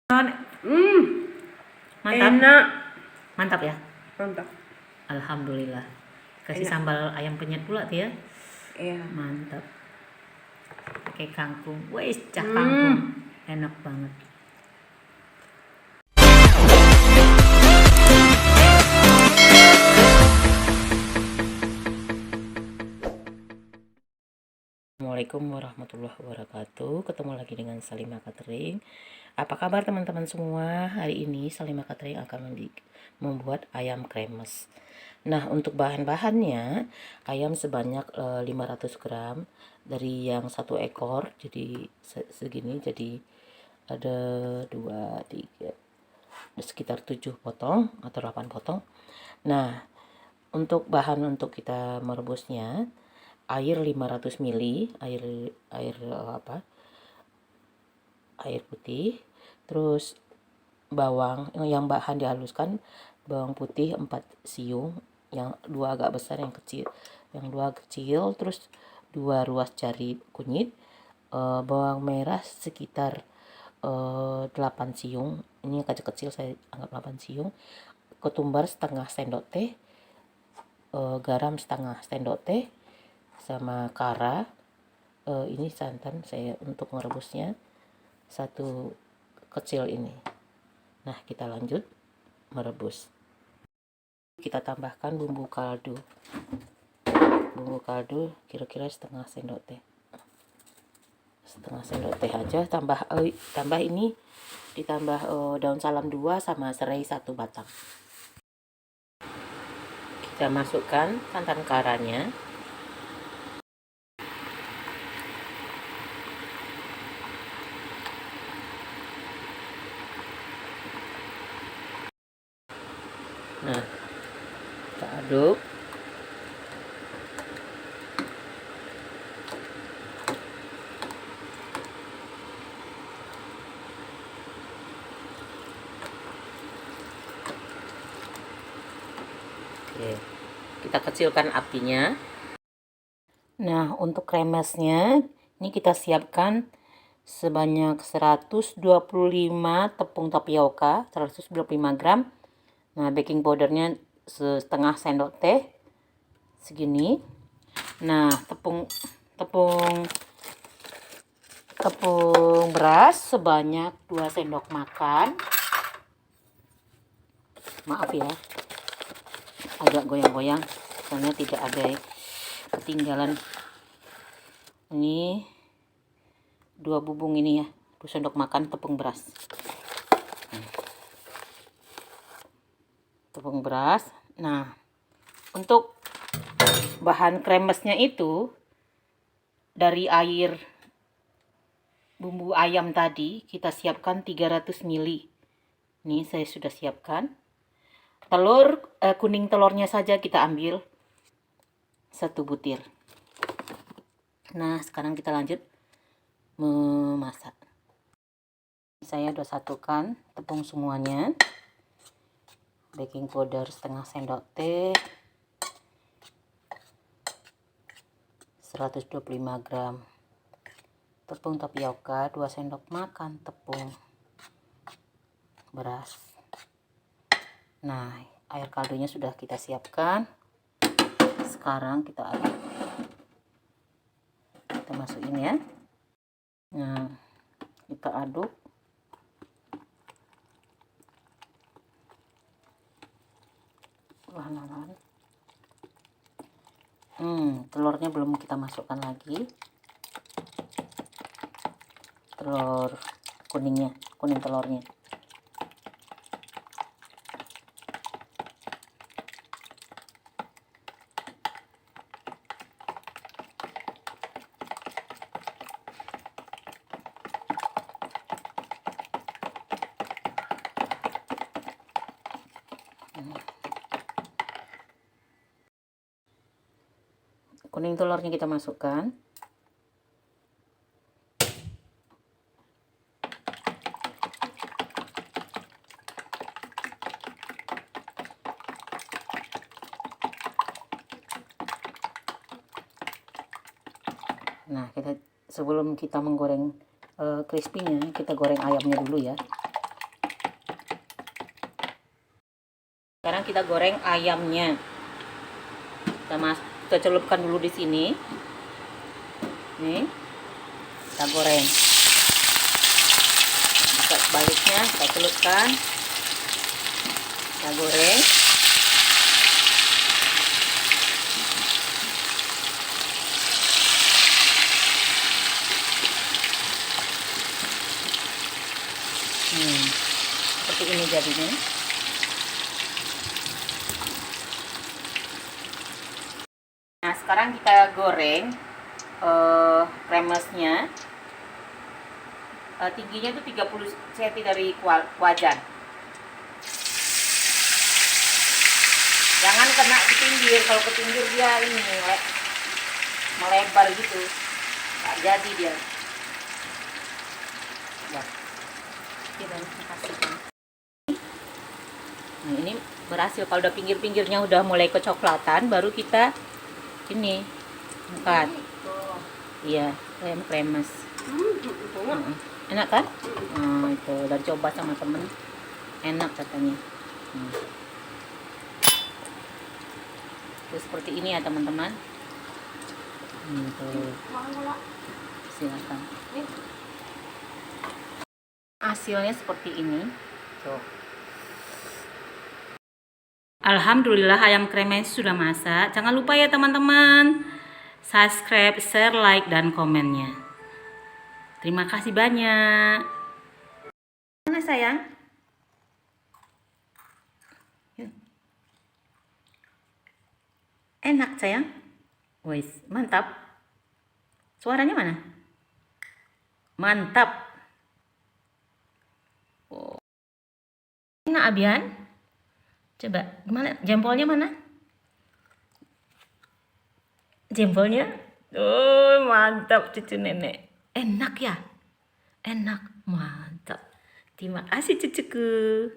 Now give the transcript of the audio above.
Mantap. Enak. Mantap ya. Mantap. Alhamdulillah. Kasih Enak. sambal ayam penyet pula tuh ya. Iya. Mantap. Pakai kangkung. Wih, cah kangkung. Enak banget. Assalamualaikum warahmatullahi wabarakatuh. Ketemu lagi dengan Salimah Catering. Apa kabar teman-teman semua? Hari ini Salimah Catering akan membuat ayam kremes. Nah, untuk bahan-bahannya, ayam sebanyak 500 gram dari yang satu ekor, jadi segini, jadi ada 2, 3, sekitar 7 potong atau 8 potong. Nah, untuk bahan untuk kita merebusnya, air 500 ml, air putih, terus bawang yang bahan dihaluskan, bawang putih 4 siung, yang 2 agak besar, yang 2 kecil, terus 2 ruas jari kunyit, bawang merah sekitar 8 siung, ini kecil-kecil saya anggap 8 siung, ketumbar setengah sendok teh, garam setengah sendok teh, sama kara, ini santan saya untuk merebusnya 1 kecil ini. Nah, kita lanjut merebus. Kita tambahkan bumbu kaldu. Bumbu kaldu kira-kira setengah sendok teh. Setengah sendok teh aja, tambah ini ditambah daun salam 2 sama serai 1 batang. Kita masukkan santan karanya. Nah, kita aduk. Oke, kita kecilkan apinya. Nah, untuk kremesnya ini kita siapkan sebanyak 125 tepung tapioka, 125 gram. Nah, baking powdernya setengah sendok teh segini. Nah, tepung beras sebanyak 2 sendok makan. Maaf ya, agak goyang-goyang soalnya tidak ada ketinggalan. Ini 2 bubung ini ya, 2 sendok makan tepung beras. Tepung beras. Nah, untuk bahan kremesnya itu dari air bumbu ayam tadi kita siapkan 300 ml. Ini saya sudah siapkan. Kuning telurnya saja kita ambil 1 butir. Nah, sekarang kita lanjut memasak. Saya sudah satukan tepung semuanya. Baking powder setengah sendok teh, 125 gram tepung tapioka, 2 sendok makan tepung beras. Nah, air kaldunya sudah kita siapkan. Sekarang kita aduk. Kita masukin ya. Nah, kita aduk. Perlahan-lahan. Telurnya belum kita masukkan lagi. Telur kuning telurnya. Kuning telurnya kita masukkan. Nah, sebelum kita menggoreng crispy-nya, kita goreng ayamnya dulu ya. sekarang kita goreng ayamnya. Kita celupkan dulu di sini. Nih, kita goreng. Kita sebaliknya kita celupkan, kita goreng. Seperti ini jadinya. Nah, sekarang kita goreng kremesnya. Tingginya tuh 30 cm dari wajan. Jangan kena ke pinggir. Kalau ke pinggir dia ini melebar gitu, nggak jadi dia. Nah, ini berhasil. Kalau udah pinggir-pinggirnya udah mulai kecoklatan, baru kita ini angkat. Iya, ayam kremes. Enak kan? Nah, itu udah coba sama temen, enak katanya. Terus seperti ini ya teman-teman. Silakan. Hasilnya seperti ini. Tuh. Alhamdulillah ayam kremes sudah masak. Jangan lupa ya teman-teman, subscribe, share, like, dan komennya. Terima kasih banyak. Mana sayang? Enak sayang. Wis, mantap. Suaranya mana? Mantap. Oh. Enak Abian. Coba, gimana? Jempolnya mana? Jempolnya? Oh, mantap cucu nenek. Enak ya? Enak, mantap. Terima kasih cucuku.